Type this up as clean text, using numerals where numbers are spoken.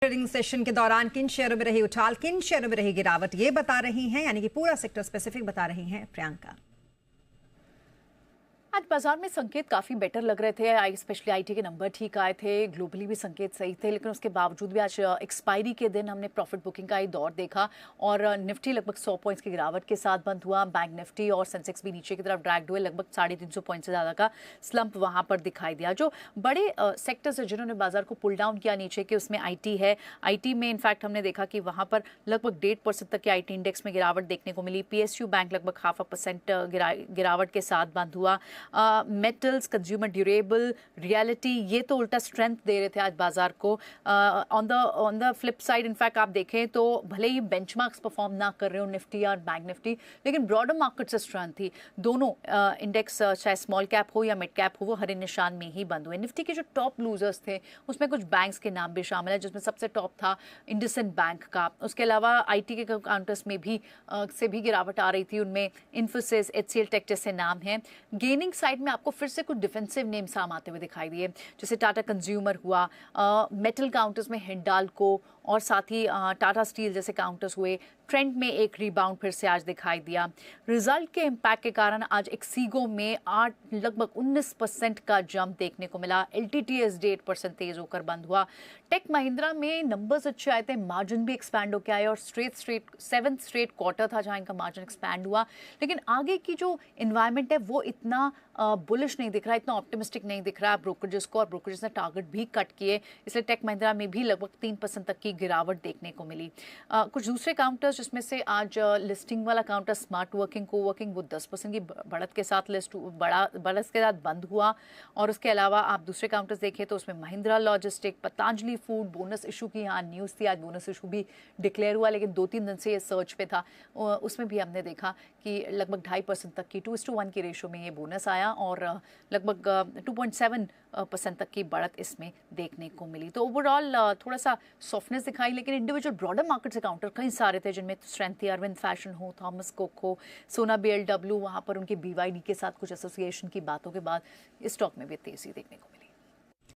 Trading session के दौरान किन शेयरों में रही उछाल, किन शेयरों में रही गिरावट, ये बता रही हैं, यानी कि पूरा सेक्टर स्पेसिफिक बता रही हैं प्रियंका। आज बाजार में संकेत काफी बेटर लग रहे थे। स्पेशली आईटी के नंबर ठीक आए थे, ग्लोबली भी संकेत सही थे, लेकिन उसके बावजूद भी आज एक्सपायरी के दिन हमने प्रॉफिट बुकिंग का ही दौर देखा और निफ्टी लगभग 100 पॉइंट्स की गिरावट के साथ बंद हुआ। बैंक निफ्टी और सेंसेक्स भी नीचे की तरफ ड्रैग्ड हुए, लगभग 350 पॉइंट से ज्यादा का स्लंप वहां पर दिखाई दिया। जो बड़े सेक्टर्स है जिन्होंने बाजार को पुल डाउन किया नीचे के, उसमें आईटी है। आईटी में इनफैक्ट हमने देखा कि वहां पर लगभग 1.5% तक के आईटी इंडेक्स में गिरावट देखने को मिली। पीएसयू बैंक लगभग 0.5% गिरावट के साथ बंद हुआ। मेटल्स, कंज्यूमर ड्यूरेबल, रियलिटी, ये तो उल्टा स्ट्रेंथ दे रहे थे आज बाजार को। On the flip side in fact आप देखें तो भले ही बेंचमार्क्स परफॉर्म ना कर रहे हो निफ्टी और बैंक निफ्टी, लेकिन ब्रॉडर मार्केट से स्ट्रेंथ थी। दोनों इंडेक्स चाहे स्मॉल कैप हो या मिड कैप हो, वो हरे निशान में ही बंद हुए। निफ्टी के जो टॉप लूजर्स थे उसमें कुछ बैंक्स के नाम भी शामिल है, जिसमें सबसे टॉप था इंडसइंड बैंक का। उसके अलावा आईटी के काउंटर्स में भी गिरावट आ रही थी, उनमें इन्फोसिस, एचसीएल टेक जैसे नाम हैं। गेनिंग साइड में आपको फिर से कुछ डिफेंसिव नेम साम आते हुए दिखाई दिए, जैसे टाटा कंज्यूमर हुआ, मेटल काउंटर्स में हिंडाल्को और साथ ही टाटा स्टील जैसे काउंटर्स हुए। ट्रेंड में एक रिबाउंड फिर से आज दिखाई दिया। रिजल्ट के इम्पैक्ट के कारण आज एक्सीगो में लगभग 19% का जंप देखने को मिला। एलटीटीएसडी 8% तेज होकर बंद हुआ। टेक महिंद्रा में नंबर्स अच्छे आए थे, मार्जिन भी एक्सपैंड होकर आए और सेवेंथ स्ट्रेट क्वार्टर था जहां इनका मार्जिन एक्सपैंड हुआ। लेकिन आगे की जो इन्वायरमेंट है वो इतना बुलिश नहीं दिख रहा, इतना ऑप्टिमिस्टिक नहीं दिख रहा ब्रोकरेजेस को, और ब्रोकरेजेस ने टारगेट भी कट किए, इसलिए टेक महिंद्रा में भी लगभग 3% तक की गिरावट देखने को मिली। कुछ दूसरे काउंटर्स जिसमें से आज लिस्टिंग वाला काउंटर स्मार्ट वर्किंग को वर्किंग वो 10% की बढ़त के साथ बढ़त के साथ बंद हुआ। और उसके अलावा आप दूसरे काउंटर्स देखें तो उसमें Mahindra logistic, Patanjali food, bonus issue की यहाँ न्यूज़ थी, आज बोनस इशू भी डिक्लेयर हुआ, लेकिन 2-3 दिन से ये सर्च पे था। उसमें भी हमने देखा कि लगभग 2.5% तक की 2:1 की रेशो में ये बोनस आया और लगभग 2.7% तक की बढ़त इसमें देखने को मिली। तो ओवरऑल थोड़ा सा सॉफ्टनेस दिखाई, लेकिन इंडिविजुअल ब्रॉडर मार्केट से काउंटर कई सारे थे जिनमें स्ट्रेंथ थी। अरविंद फैशन हो, थॉमस कुक हो, सोना बीएलडब्ल्यू, वहाँ पर उनके बीवाईडी के साथ कुछ एसोसिएशन की बातों के बाद इस स्टॉक में भी तेजी देखने को मिली।